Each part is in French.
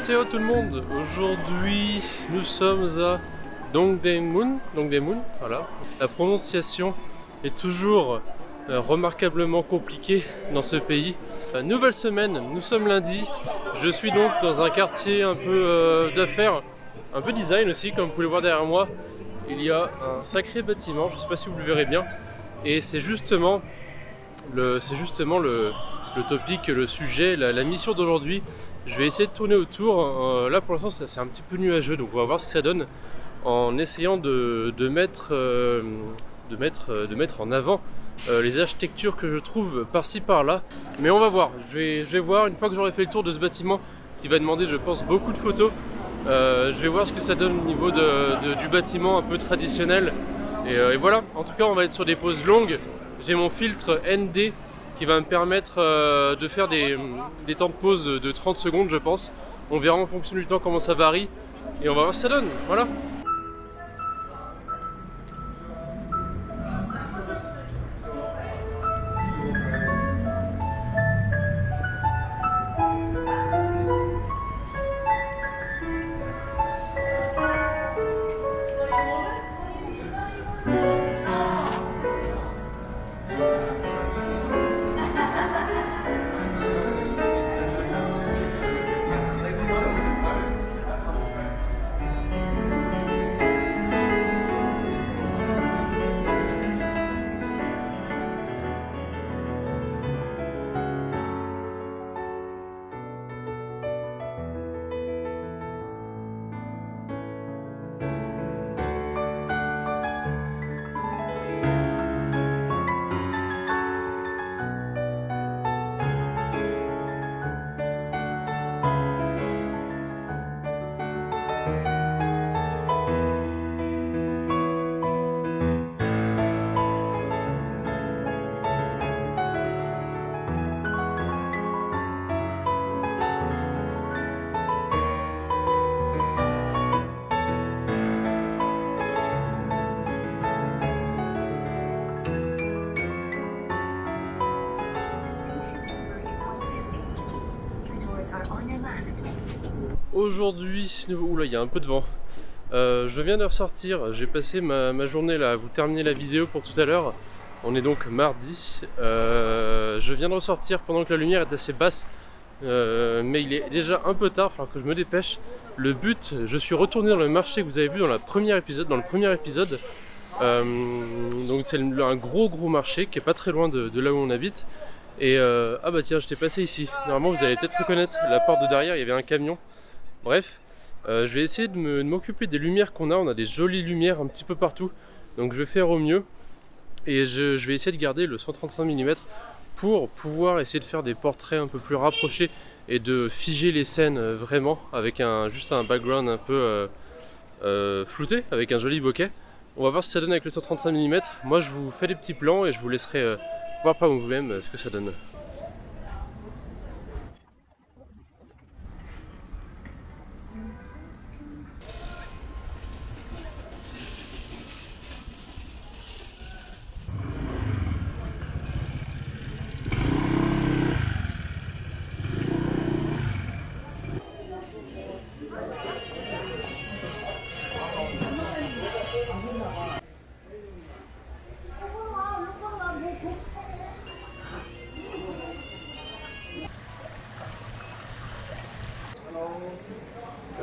Annyeonghaseyo tout le monde. Aujourd'hui nous sommes à Dongdaemun, voilà. La prononciation est toujours remarquablement compliquée dans ce pays. Nouvelle semaine, nous sommes lundi. Je suis donc dans un quartier un peu d'affaires, un peu design aussi, comme vous pouvez le voir derrière moi. Il y a un sacré bâtiment, je ne sais pas si vous le verrez bien. Et c'est justement le topic, le sujet, la mission d'aujourd'hui. Je vais essayer de tourner autour. Là pour l'instant c'est un petit peu nuageux, donc on va voir ce que ça donne en essayant de mettre en avant les architectures que je trouve par-ci par-là. Mais on va voir, je vais voir une fois que j'aurai fait le tour de ce bâtiment qui va demander, je pense, beaucoup de photos. Je vais voir ce que ça donne au niveau du bâtiment un peu traditionnel. Et voilà, en tout cas on va être sur des pauses longues. J'ai mon filtre ND qui va me permettre de faire des temps de pause de 30 secondes je pense. On verra en fonction du temps comment ça varie et on va voir ce que ça donne, voilà. Aujourd'hui, oula, il y a un peu de vent. Je viens de ressortir, j'ai passé ma journée là à vous terminer la vidéo pour tout à l'heure. On est donc mardi. Je viens de ressortir pendant que la lumière est assez basse. Mais il est déjà un peu tard, il va falloir que je me dépêche. Le but, je suis retourné dans le marché que vous avez vu dans le premier épisode. Donc c'est un gros marché qui est pas très loin de là où on habite. Et ah bah tiens, j'étais passé ici. Normalement vous allez peut-être reconnaître la porte de derrière, il y avait un camion. Bref, je vais essayer de m'occuper des lumières qu'on a. On a des jolies lumières un petit peu partout. Donc je vais faire au mieux. Et je vais essayer de garder le 135 mm pour pouvoir essayer de faire des portraits un peu plus rapprochés et de figer les scènes vraiment avec juste un background un peu flouté, avec un joli bokeh. On va voir ce que ça donne avec le 135 mm. Moi je vous fais des petits plans et je vous laisserai voir par vous-même ce que ça donne.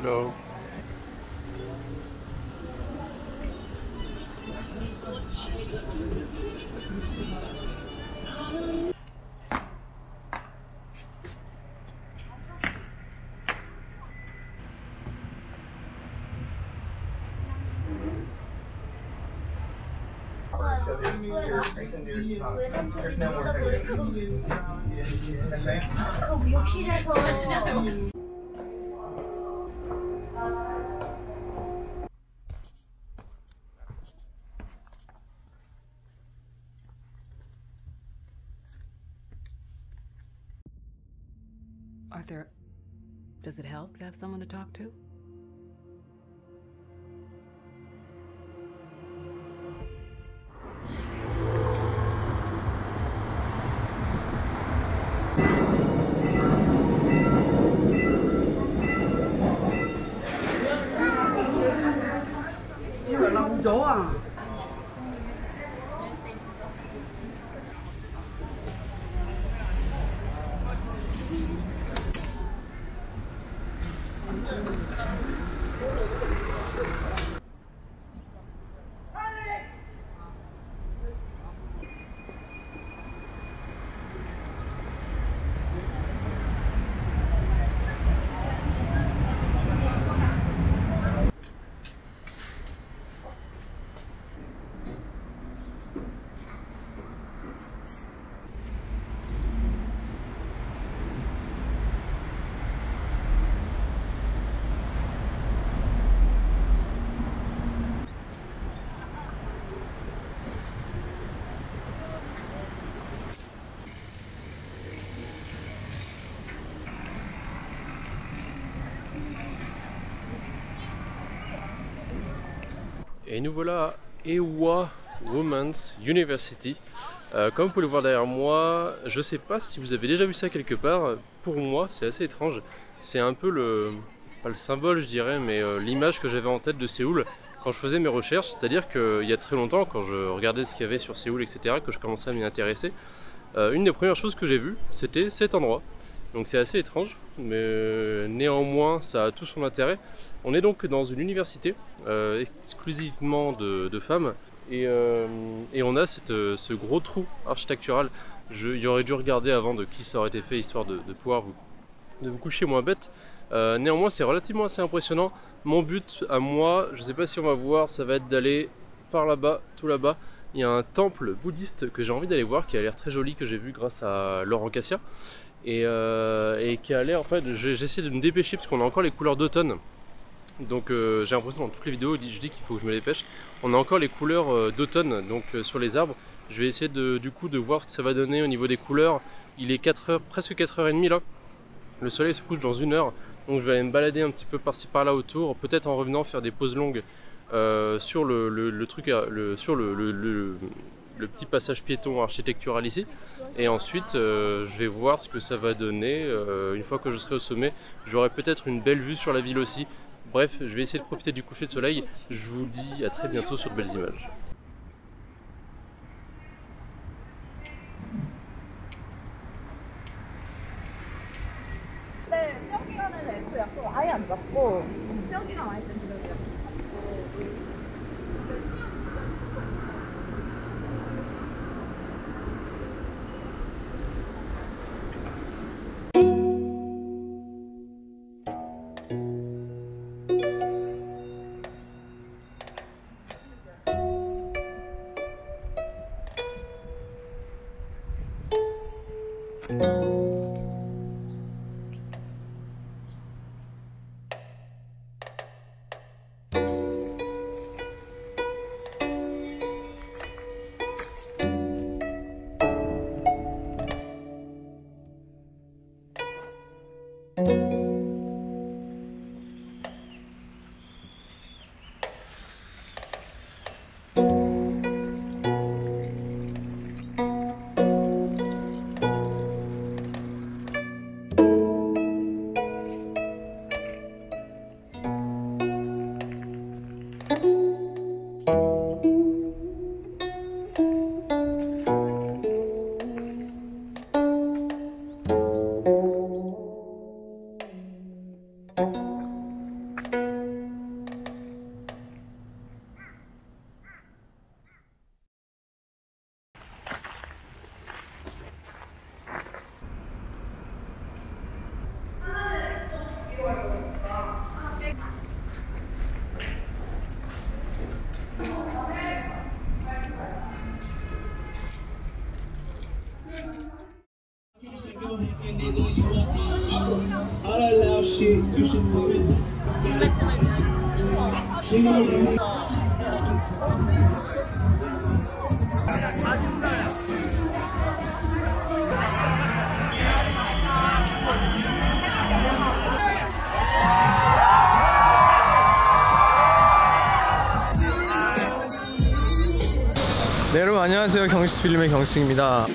Hello. Arthur, does it help to have someone to talk to? 좋아. Et nous voilà à Ewha Women's University. Comme vous pouvez le voir derrière moi, je sais pas si vous avez déjà vu ça quelque part. Pour moi, c'est assez étrange. C'est un peu pas le symbole, je dirais, mais l'image que j'avais en tête de Séoul quand je faisais mes recherches. C'est-à-dire qu'il y a très longtemps, quand je regardais ce qu'il y avait sur Séoul, etc., que je commençais à m'y intéresser, une des premières choses que j'ai vues, c'était cet endroit. Donc c'est assez étrange, mais néanmoins ça a tout son intérêt. On est donc dans une université exclusivement de femmes et on a ce gros trou architectural. Il aurait dû regarder avant de qui ça aurait été fait, histoire de pouvoir vous coucher moins bête. Néanmoins c'est relativement assez impressionnant. Mon but à moi, je sais pas si on va voir, ça va être d'aller par là-bas, tout là-bas. Il y a un temple bouddhiste que j'ai envie d'aller voir, qui a l'air très joli, que j'ai vu grâce à Laurent Cassia. Et qui a l'air, en fait, j'ai essayé de me dépêcher parce qu'on a encore les couleurs d'automne. Donc j'ai l'impression dans toutes les vidéos, je dis qu'il faut que je me dépêche. On a encore les couleurs d'automne donc sur les arbres. Je vais essayer du coup de voir ce que ça va donner au niveau des couleurs. Il est 4h, presque 4h30 là. Le soleil se couche dans 1 heure. Donc je vais aller me balader un petit peu par-ci par-là autour. Peut-être en revenant faire des pauses longues sur le petit passage piéton architectural ici, et ensuite je vais voir ce que ça va donner. Une fois que je serai au sommet, j'aurai peut-être une belle vue sur la ville aussi. Bref, je vais essayer de profiter du coucher de soleil. Je vous dis à très bientôt sur de belles images. 네, 여러분 안녕하세요. 경식필름의 경식입니다.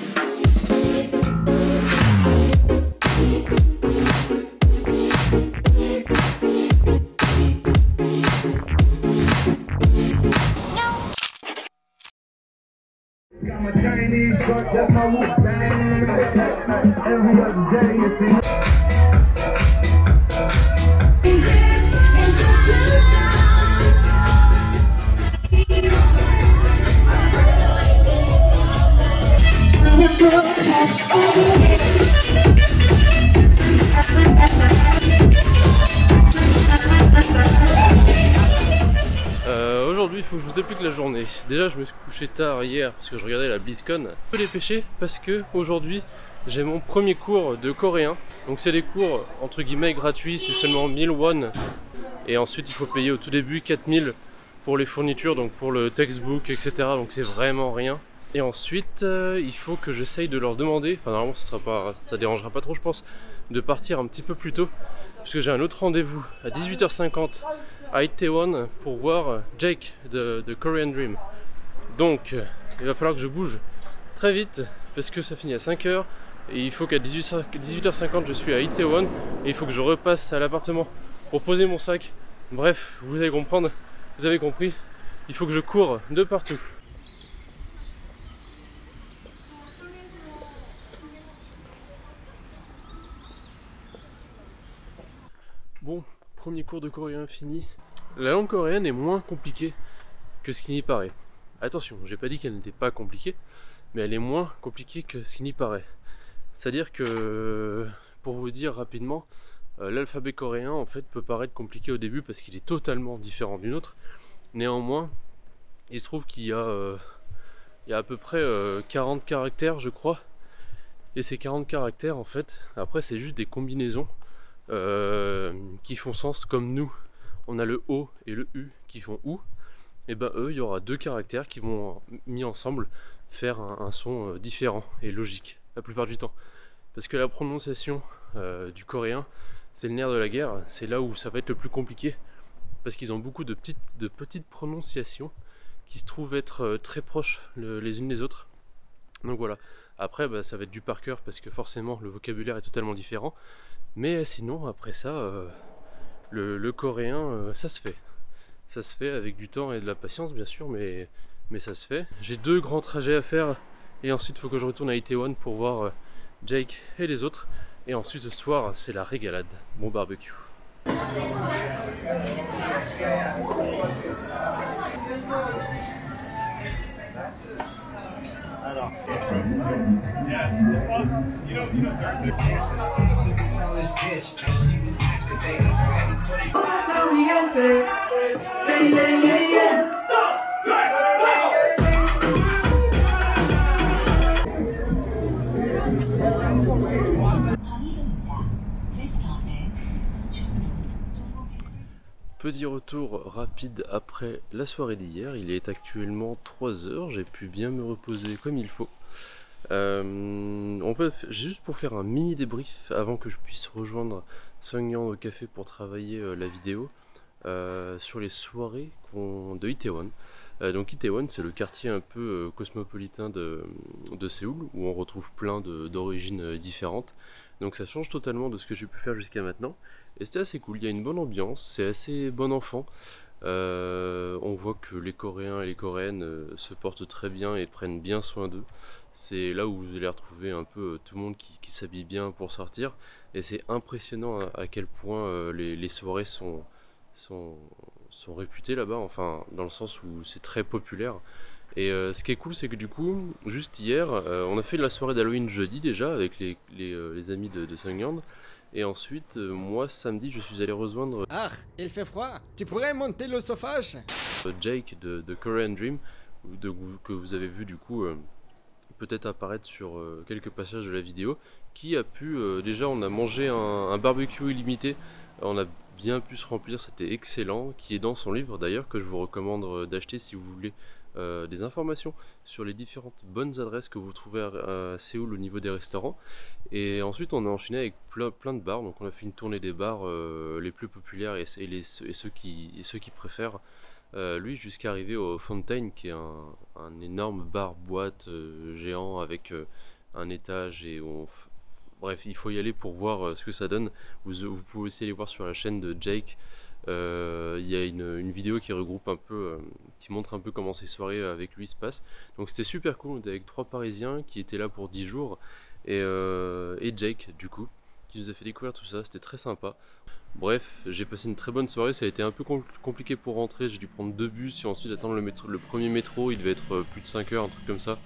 Aujourd'hui, il faut que je vous explique la journée. Déjà, je me suis couché tard hier parce que je regardais la BlizzCon. Je peux dépêcher parce que aujourd'hui, j'ai mon premier cours de coréen. Donc c'est des cours entre guillemets gratuits, c'est seulement 1000 won. Et ensuite, il faut payer au tout début 4000 pour les fournitures, donc pour le textbook, etc. Donc c'est vraiment rien. Et ensuite, il faut que j'essaye de leur demander, enfin normalement ça dérangera pas trop je pense, de partir un petit peu plus tôt. Parce que j'ai un autre rendez-vous à 18h50 à Itaewon pour voir Jake de Korean Dream. Donc il va falloir que je bouge très vite parce que ça finit à 5h et il faut qu'à 18h50 je suis à Itaewon et il faut que je repasse à l'appartement pour poser mon sac. Bref, vous allez comprendre, vous avez compris, il faut que je cours de partout. Bon, premier cours de coréen fini. La langue coréenne est moins compliquée que ce qui n'y paraît. Attention, j'ai pas dit qu'elle n'était pas compliquée, mais elle est moins compliquée que ce qui n'y paraît. C'est-à-dire que, pour vous dire rapidement, l'alphabet coréen en fait peut paraître compliqué au début parce qu'il est totalement différent du nôtre. Néanmoins, il se trouve qu'il y a à peu près 40 caractères je crois. Et ces 40 caractères en fait, après c'est juste des combinaisons qui font sens comme nous. On a le O et le U qui font OU. Et ben eux, il y aura deux caractères qui vont mis ensemble faire un son différent et logique la plupart du temps. Parce que la prononciation du coréen, c'est le nerf de la guerre, c'est là où ça va être le plus compliqué. Parce qu'ils ont beaucoup de petites prononciations qui se trouvent être très proches les unes des autres. Donc voilà. Après, bah, ça va être du par cœur parce que forcément le vocabulaire est totalement différent. Mais sinon, après ça, le coréen, ça se fait. Ça se fait avec du temps et de la patience, bien sûr, mais ça se fait. J'ai 2 grands trajets à faire et ensuite il faut que je retourne à Itaewon pour voir Jake et les autres. Et ensuite ce soir, c'est la régalade. Bon barbecue. Alors. Petit retour rapide après la soirée d'hier, il est actuellement 3h, j'ai pu bien me reposer comme il faut. En fait, juste pour faire un mini débrief avant que je puisse rejoindre Seungyeon au café pour travailler la vidéo sur les soirées de Itaewon. Donc Itaewon, c'est le quartier un peu cosmopolitain de Séoul où on retrouve plein d'origines différentes. Donc ça change totalement de ce que j'ai pu faire jusqu'à maintenant. Et c'était assez cool, il y a une bonne ambiance, c'est assez bon enfant. On voit que les Coréens et les Coréennes se portent très bien et prennent bien soin d'eux. C'est là où vous allez retrouver un peu tout le monde qui s'habille bien pour sortir. Et c'est impressionnant à quel point les soirées sont réputées là-bas, enfin dans le sens où c'est très populaire. Et ce qui est cool, c'est que du coup, juste hier, on a fait la soirée d'Halloween jeudi déjà avec les amis de Seungyeon. Et ensuite, moi samedi, je suis allé rejoindre Ah, il fait froid. Tu pourrais monter le chauffage? Jake de Korean Dream, que vous avez vu du coup peut-être apparaître sur quelques passages de la vidéo, qui a pu, déjà on a mangé un barbecue illimité, on a bien pu se remplir, c'était excellent, qui est dans son livre d'ailleurs, que je vous recommande d'acheter si vous voulez des informations sur les différentes bonnes adresses que vous trouvez à Séoul au niveau des restaurants. Et ensuite on a enchaîné avec plein de bars, donc on a fait une tournée des bars les plus populaires et ceux qui préfèrent lui, jusqu'à arriver au Fontaine, qui est un énorme bar boîte géant avec un étage et bref, il faut y aller pour voir ce que ça donne. Vous pouvez aussi aller voir sur la chaîne de Jake. Il y a une vidéo qui regroupe un peu, qui montre un peu comment ces soirées avec lui se passent. Donc c'était super cool, on était avec 3 Parisiens qui étaient là pour 10 jours et Jake du coup qui nous a fait découvrir tout ça, c'était très sympa. Bref, j'ai passé une très bonne soirée, ça a été un peu compliqué pour rentrer, j'ai dû prendre 2 bus et ensuite attendre le premier métro, il devait être plus de 5 heures, un truc comme ça.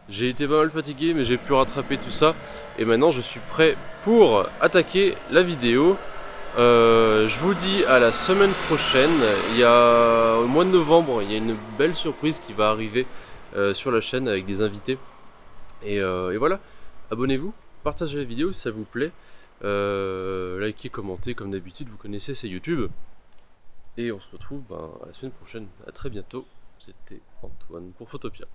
J'ai été pas mal fatigué mais j'ai pu rattraper tout ça et maintenant je suis prêt pour attaquer la vidéo. Je vous dis à la semaine prochaine. Au mois de novembre, il y a une belle surprise qui va arriver sur la chaîne avec des invités. Et voilà, abonnez-vous, partagez la vidéo si ça vous plaît, likez, commentez comme d'habitude, vous connaissez, c'est YouTube. Et on se retrouve à la semaine prochaine. À très bientôt. C'était Antoine pour Photopia.